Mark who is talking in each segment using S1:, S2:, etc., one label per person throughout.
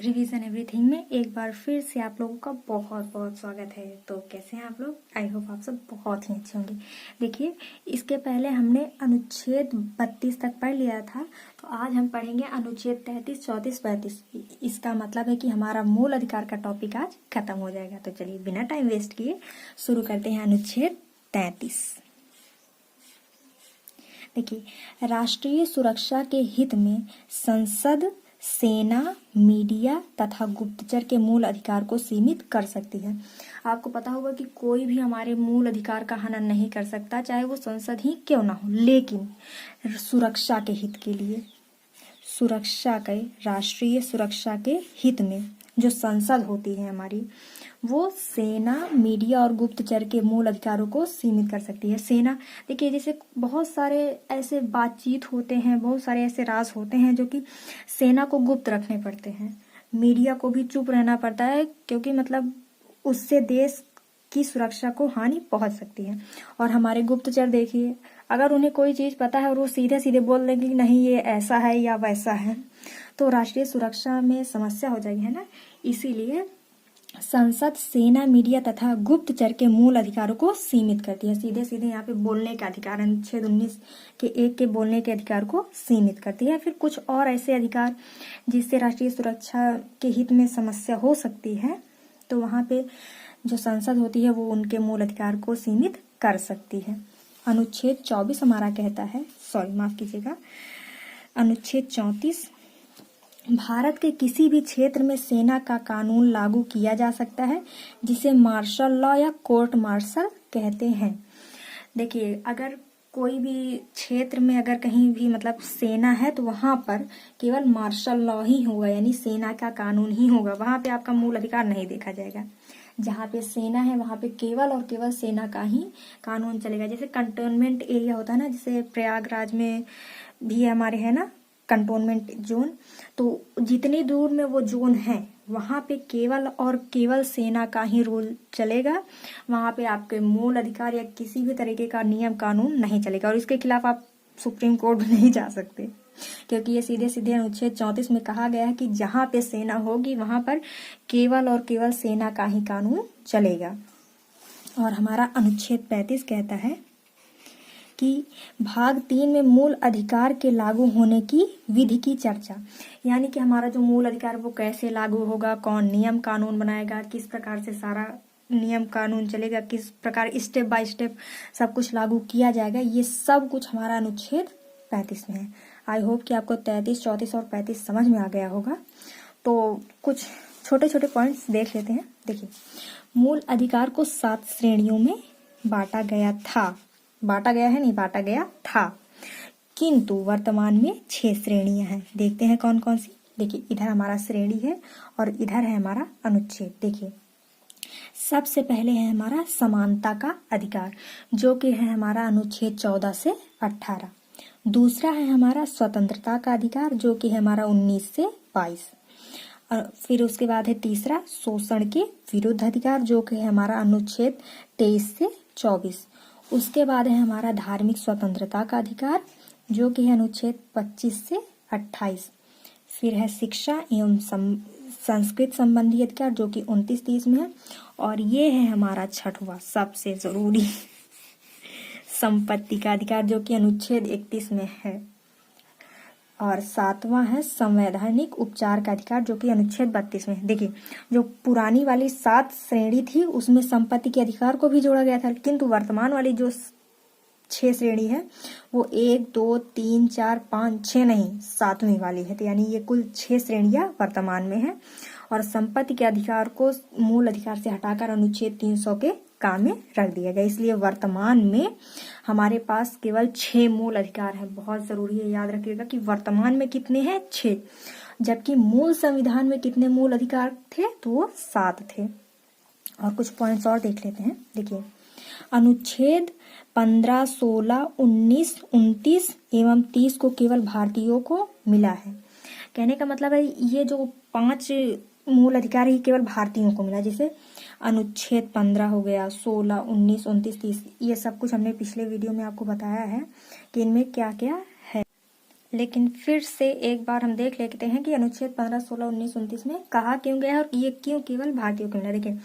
S1: Revision everything में एक बार फिर से आप लोगों का बहुत बहुत स्वागत है। तो कैसे हैं आप लोग? आई होप आप सब बहुत ही अच्छे होंगे। देखिए, इसके पहले हमने अनुच्छेद 32 तक पढ़ लिया था, तो आज हम पढ़ेंगे अनुच्छेद 33, 34, 35। इसका मतलब है कि हमारा मूल अधिकार का टॉपिक आज खत्म हो जाएगा। तो चलिए बिना टाइम वेस्ट किए शुरू करते हैं अनुच्छेद 33। देखिए, राष्ट्रीय सुरक्षा के हित में संसद सेना, मीडिया तथा गुप्तचर के मूल अधिकार को सीमित कर सकती है। आपको पता होगा कि कोई भी हमारे मूल अधिकार का हनन नहीं कर सकता, चाहे वो संसद ही क्यों ना हो, लेकिन सुरक्षा के हित के लिए, सुरक्षा के, राष्ट्रीय सुरक्षा के हित में जो संसद होती है हमारी, वो सेना, मीडिया और गुप्तचर के मूल अधिकारों को सीमित कर सकती है। सेना, देखिए, जैसे बहुत सारे ऐसे बातचीत होते हैं, बहुत सारे ऐसे राज होते हैं जो कि सेना को गुप्त रखने पड़ते हैं। मीडिया को भी चुप रहना पड़ता है, क्योंकि मतलब उससे देश की सुरक्षा को हानि पहुंच सकती है। और हमारे गुप्तचर देखिए, अगर उन्हें कोई चीज पता है और वो सीधे सीधे बोल देंगे कि नहीं ये ऐसा है या वैसा है, तो राष्ट्रीय सुरक्षा में समस्या हो जाएगी, है ना। इसीलिए संसद सेना, मीडिया तथा गुप्तचर के मूल अधिकारों को सीमित करती है। सीधे सीधे यहाँ पे बोलने का अधिकार, अनुच्छेद 19 के 1 के बोलने के अधिकार को सीमित करती है। फिर कुछ और ऐसे अधिकार जिससे राष्ट्रीय सुरक्षा के हित में समस्या हो सकती है, तो वहां पे जो संसद होती है वो उनके मूल अधिकार को सीमित कर सकती है। अनुच्छेद 24 हमारा कहता है, माफ कीजिएगा, अनुच्छेद 34, भारत के किसी भी क्षेत्र में सेना का कानून लागू किया जा सकता है, जिसे मार्शल लॉ या कोर्ट मार्शल कहते हैं। देखिए, अगर कोई भी क्षेत्र में अगर कहीं भी मतलब सेना है, तो वहां पर केवल मार्शल लॉ ही होगा, यानी सेना का कानून ही होगा। वहां पे आपका मूल अधिकार नहीं देखा जाएगा। जहाँ पे सेना है वहां पे केवल और केवल सेना का ही कानून चलेगा। जैसे कंटोनमेंट एरिया होता है ना, जैसे प्रयागराज में भी हमारे है ना कंटोनमेंट जोन, तो जितनी दूर में वो जोन है वहां पे केवल और केवल सेना का ही रूल चलेगा। वहां पे आपके मूल अधिकार या किसी भी तरीके का नियम कानून नहीं चलेगा, और इसके खिलाफ आप सुप्रीम कोर्ट भी नहीं जा सकते, क्योंकि ये सीधे सीधे अनुच्छेद 34 में कहा गया है कि जहां पे सेना होगी वहां पर केवल और केवल सेना का ही कानून चलेगा। और हमारा अनुच्छेद 35 कहता है कि भाग 3 में मूल अधिकार के लागू होने की विधि की चर्चा, यानी कि हमारा जो मूल अधिकार वो कैसे लागू होगा, कौन नियम कानून बनाएगा, किस प्रकार से सारा नियम कानून चलेगा, किस प्रकार स्टेप बाय स्टेप सब कुछ लागू किया जाएगा, ये सब कुछ हमारा अनुच्छेद 35 में है। आई होप कि आपको 33, 34 और 35 समझ में आ गया होगा। तो कुछ छोटे छोटे पॉइंट्स देख लेते हैं। देखिए, मूल अधिकार को 7 श्रेणियों में बांटा गया था, बांटा गया है नहीं, बांटा गया था, किंतु वर्तमान में 6 श्रेणियां हैं। देखते हैं कौन कौन सी। देखिए, इधर हमारा श्रेणी है और इधर है हमारा अनुच्छेद। देखिए, सबसे पहले है हमारा समानता का अधिकार, जो कि है हमारा अनुच्छेद 14 से 18। दूसरा है हमारा स्वतंत्रता का अधिकार, जो कि है हमारा 19 से 22। और फिर उसके बाद है तीसरा शोषण के विरुद्ध अधिकार, जो कि है हमारा अनुच्छेद 23 से 24। उसके बाद है हमारा धार्मिक स्वतंत्रता का अधिकार, जो कि है अनुच्छेद 25 से 28। फिर है शिक्षा एवं संस्कृत संबंधी अधिकार, जो कि 29-30 में है। और ये है हमारा छठवां सबसे जरूरी संपत्ति का अधिकार, जो कि अनुच्छेद 31 में है। और 7वां है संवैधानिक उपचार का अधिकार, जो कि अनुच्छेद 32 में है। देखिए, जो पुरानी वाली 7 श्रेणी थी उसमें संपत्ति के अधिकार को भी जोड़ा गया था, किंतु वर्तमान वाली जो 6 श्रेणी है वो 1, 2, 3, 4, 5, 6 नहीं, 7वीं वाली है। तो यानी ये कुल 6 श्रेणियां वर्तमान में है। और संपत्ति के अधिकार को मूल अधिकार से हटाकर अनुच्छेद 300 के काम में रख दिया गया। इसलिए वर्तमान में हमारे पास केवल 6 मूल अधिकार हैं। बहुत जरूरी है, याद रखिएगा कि वर्तमान में कितने हैं, 6, जबकि मूल संविधान में कितने मूल अधिकार थे, तो वो 7 थे। और कुछ पॉइंट्स और देख लेते हैं। देखिए, अनुच्छेद 15, 16, 19, 29 एवं 30 को केवल भारतीयों को मिला है। कहने का मतलब है ये जो 5 मूल अधिकार ही केवल भारतीयों को मिला। जैसे अनुच्छेद 15 हो गया, 16, 19, 29, 30, ये सब कुछ हमने पिछले वीडियो में आपको बताया है कि इनमें क्या क्या है। लेकिन फिर से एक बार हम देख लेते हैं कि अनुच्छेद 15, 16, 19, 29 में कहा क्यों गया है और ये क्यों केवल भारतीयों को मिला। देखिए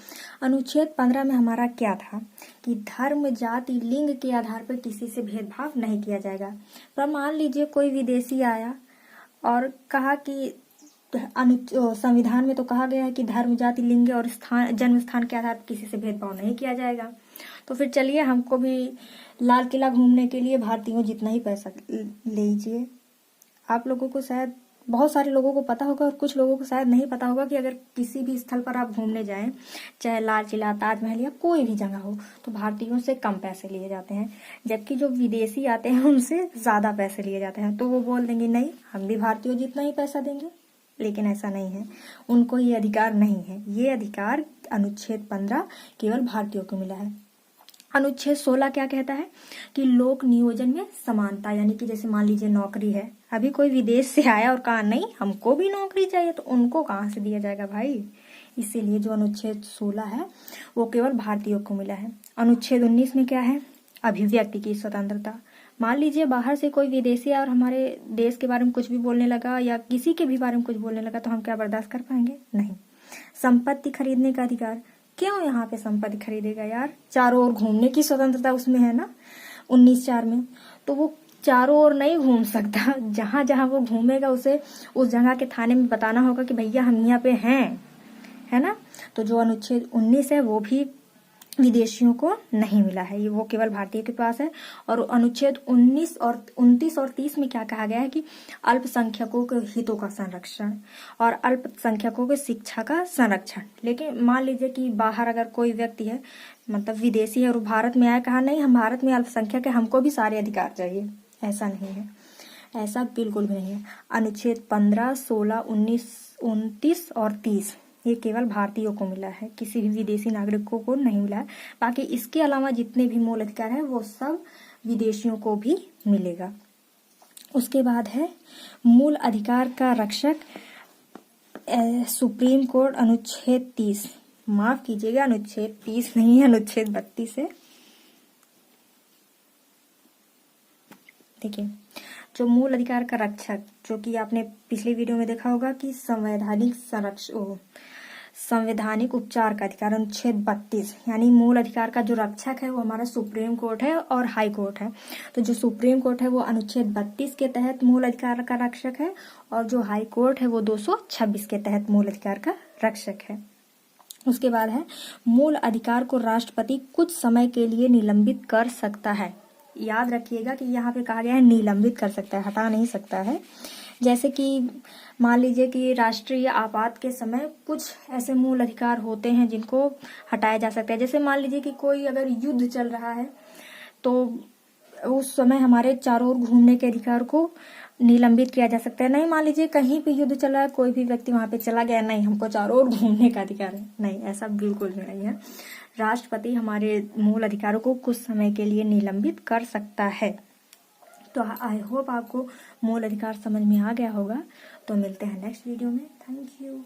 S1: अनुच्छेद 15 में हमारा क्या था कि धर्म, जाति, लिंग के आधार पर किसी से भेदभाव नहीं किया जाएगा। पर मान लीजिए कोई विदेशी आया और कहा कि संविधान में तो कहा गया है कि धर्म, जाति, लिंग और स्थान, जन्म स्थान के आधार पर किसी से भेदभाव नहीं किया जाएगा। तो फिर चलिए हमको भी लाल किला घूमने के लिए भारतीयों जितना ही पैसा लीजिए। आप लोगों को शायद, बहुत सारे लोगों को पता होगा और कुछ लोगों को शायद नहीं पता होगा कि अगर किसी भी स्थल पर आप घूमने जाएं, चाहे लाल किला, ताजमहल या कोई भी जगह हो, तो भारतीयों से कम पैसे लिए जाते हैं, जबकि जो विदेशी आते हैं उनसे ज्यादा पैसे लिए जाते हैं। तो वो बोल देंगे नहीं, हम भी भारतीयों जितना ही पैसा देंगे। लेकिन ऐसा नहीं है, उनको ये अधिकार नहीं है। ये अधिकार अनुच्छेद 15 केवल भारतीयों को मिला है। अनुच्छेद 16 क्या कहता है कि लोक नियोजन में समानता, यानी कि जैसे मान लीजिए नौकरी है, अभी कोई विदेश से आया और कहा नहीं हमको भी नौकरी चाहिए, तो उनको कहाँ से दिया जाएगा भाई। इसीलिए जो अनुच्छेद 16 है वो केवल भारतीयों को मिला है। अनुच्छेद 19 में क्या है, अभिव्यक्ति की स्वतंत्रता। मान लीजिए बाहर से कोई विदेशी आया और हमारे देश के बारे में कुछ भी बोलने लगा या किसी के भी बारे में कुछ बोलने लगा, तो हम क्या बर्दाश्त कर पाएंगे? नहीं। संपत्ति खरीदने का अधिकार, क्यों यहाँ पे संपत्ति खरीदेगा यार? चारों ओर घूमने की स्वतंत्रता उसमें है ना 19(4) में, तो वो चारों ओर नहीं घूम सकता। जहां जहां वो घूमेगा उसे उस जगह के थाने में बताना होगा कि भैया हम यहाँ पे हैं, है ना। तो जो अनुच्छेद 19 है वो भी विदेशियों को नहीं मिला है, ये वो केवल भारतीय के पास है। और अनुच्छेद 19 और 29 और 30 में क्या कहा गया है कि अल्पसंख्यकों के हितों का संरक्षण और अल्पसंख्यकों के शिक्षा का संरक्षण। लेकिन मान लीजिए कि बाहर अगर कोई व्यक्ति है, मतलब विदेशी है, और भारत में आया, कहा नहीं हम भारत में अल्पसंख्यक है, हमको भी सारे अधिकार चाहिए। ऐसा नहीं है, ऐसा बिल्कुल भी नहीं है। अनुच्छेद 15, 16, 19, 29 और 30 ये केवल भारतीयों को मिला है, किसी भी विदेशी नागरिकों को नहीं मिला है। बाकी इसके अलावा जितने भी मूल अधिकार है वो सब विदेशियों को भी मिलेगा। उसके बाद है मूल अधिकार का रक्षक सुप्रीम कोर्ट, अनुच्छेद 30, माफ कीजिएगा अनुच्छेद 30 नहीं है, अनुच्छेद 32 है। देखिए जो मूल अधिकार का रक्षक, जो कि आपने पिछले वीडियो में देखा होगा कि संवैधानिक उपचार का अधिकार, अनुच्छेद 32, यानी मूल अधिकार का जो रक्षक है वो हमारा सुप्रीम कोर्ट है और हाई कोर्ट है। तो जो सुप्रीम कोर्ट है वो अनुच्छेद 32 के तहत मूल अधिकार का रक्षक है और जो हाई कोर्ट है वो 226 के तहत मूल अधिकार का रक्षक है। उसके बाद है मूल अधिकार को राष्ट्रपति कुछ समय के लिए निलंबित कर सकता है। याद रखिएगा कि यहाँ पे कहा गया है निलंबित कर सकता है, हटा नहीं सकता है। जैसे कि मान लीजिए कि राष्ट्रीय आपात के समय कुछ ऐसे मूल अधिकार होते हैं जिनको हटाया जा सकता है। जैसे मान लीजिए कि कोई अगर युद्ध चल रहा है तो उस समय हमारे चारों ओर घूमने के अधिकार को निलंबित किया जा सकता है। नहीं, मान लीजिए कहीं पे युद्ध चल रहा है, कोई भी व्यक्ति वहां पे चला गया, नहीं हमको चारों ओर घूमने का अधिकार है, नहीं, ऐसा बिल्कुल भी नहीं है। राष्ट्रपति हमारे मूल अधिकारों को कुछ समय के लिए निलंबित कर सकता है। तो आई होप आपको मूल अधिकार समझ में आ गया होगा। तो मिलते हैं नेक्स्ट वीडियो में। Thank you.